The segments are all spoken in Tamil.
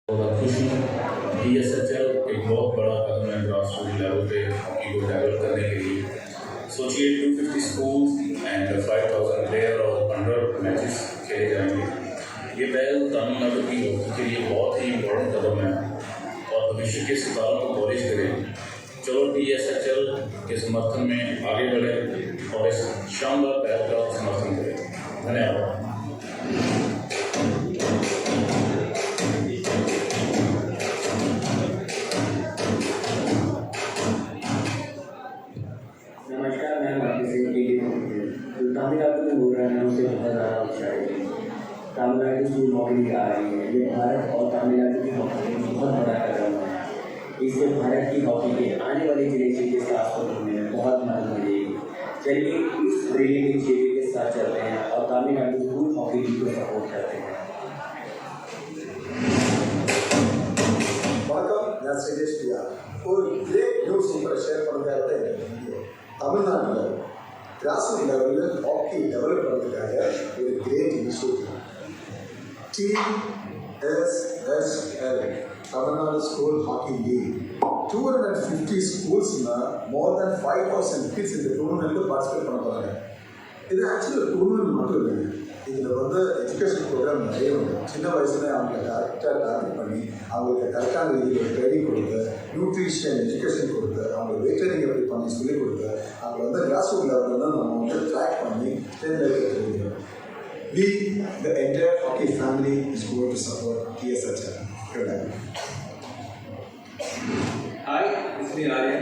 खुशी DSHL एक बहुत बड़ा कदम है ग्रास रूट लेवल पे हॉकी को डेवलप करने के लिए। सोचिए 250 स्कूल्स एंड 5000 प्लेयर और 100 मैचेस खेले जाएंगे। ये पहल तमिलनाडु की हॉकी के लिए बहुत ही इम्पोर्टेंट कदम है और भविष्य के सितारों को कॉलेज करें। चलो DSHL के समर्थन में आगे बढ़े और इस शानदार पहल का समर्थन करें। धन्यवाद। नमस्कार, मैं भारती सिंह टीडी जो तमिलनाडु में बोल रहे हैं, उससे बहुत ज़्यादा उत्साहित है। तमिलनाडु स्कूल हॉकी लीग आ रही है। ये भारत और तमिलनाडु की हॉकी में बहुत बड़ा कदम है। इससे भारत की हॉकी के आने वाली जनरेशन के साथ होने में बहुत मदद मिलेगी। चलिए इस ब्रिलियंट इनिशिएटिव के साथ चलते हैं और तमिलनाडु स्कूल हॉकी लीग को सपोर्ट करते हैं। நான் சஜஸ்டியா ஒரு கிரேட் நியூஸ் உங்களை ஷேர் பண்ணுறதாக தமிழ்நாட்டில் கிராஸ் ரூட் லெவலில் ஹாக்கி டெவலப் பண்ணுறதுக்காக ஒரு great initiative TSSL Tamil Nadu school hockey league 250 ஸ்கூல்ஸ்னா மோர் தென் 5000 கிட்ஸ் இந்த டூர்னமெண்ட்டில் பார்ட்டிசிபேட் பண்ண போகிறாங்க. இது ஆக்சுவலி ஒரு டூர்னமெண்ட் மட்டும் இல்லைங்க. இதில் எஜுகேஷன் ப்ரோக்ராம் நிறைய உண்டு. சின்ன வயசுல அவங்களை கரெக்டாக டார்கெட் பண்ணி அவங்களுக்கு கரெக்டான ரீதியில் ட்ரைனிங் கொடுத்து நியூட்ரிஷன் எஜுகேஷன் கொடுத்து அவங்க வெயிட் ட்ரைனிங் எப்படி பண்ணி சொல்லிக் கொடுத்து அவங்க கிராஸ் ரூட் லெவலில் தான் நம்ம ட்ராக் பண்ணி ஸ்டேட் லெவலில் தெரிஞ்சுக்கிறோம். We, the entire hockey family is going to support TSHL. Hi, it's me Arya.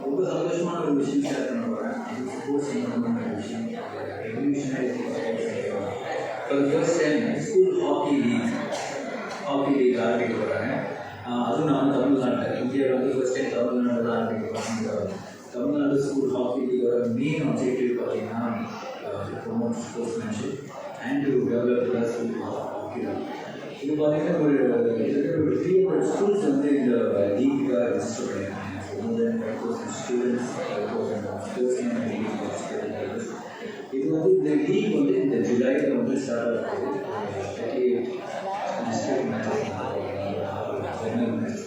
ரொம்ப சந்தோஷமான ஒரு விஷயம் ஷேர் பண்ண போகிறேன். ஸ்போர்ட்ஸ் சம்பந்தமான விஷயம். Exhibitionary for the first time school hockey league ஆரம்பிக்க போகிறாங்க. அதுவும் நான் தமிழ்நாட்டில் இந்தியாவில் ஃபர்ஸ்ட் டைம் தமிழ்நாடு தான் ஆரம்பிக்க போகிறாங்க. தமிழ்நாடு ஸ்கூல் ஹாக்கி லீகோட மெயின் ஆப்ஜெக்டிவ் பார்த்தீங்கன்னா promote sportsmanship and to develop the school hockey league. இது பார்த்தீங்கன்னா ஒரு 300 ஸ்கூல்ஸ் இந்த லீக்காக ரெஜிஸ்டர் பண்ணியிருக்காங்க. More than 5,000 students, 5,000 sportsman league participate பண்ணுறது. இது இந்த லீக் இந்த ஜூலையில் ஸ்டார்ட் ஆகுது. டிஸ்ட்ரிக்ட் மேட்சஸ் ஜெனரல் மேட்சஸ்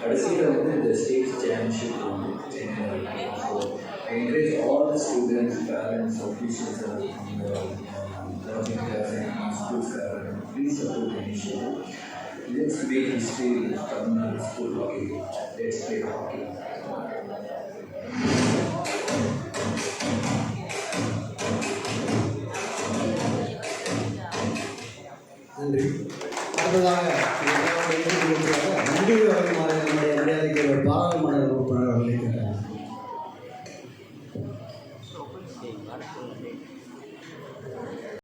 கடைசியில் இந்த ஸ்டேட் சாம்பியன்ஷிப் சென்னையில். So I encourage all the students, parents, officials schools, please support the initiative. Let's make history in Tamil Nadu school hockey. Let's play hockey. நன்றி. அடுத்ததாக நன்றி வழங்குமாறு நம்முடைய மரியாதைக்கு பாராளுமன்ற உறுப்பினர் அவர்களை கேட்டார்.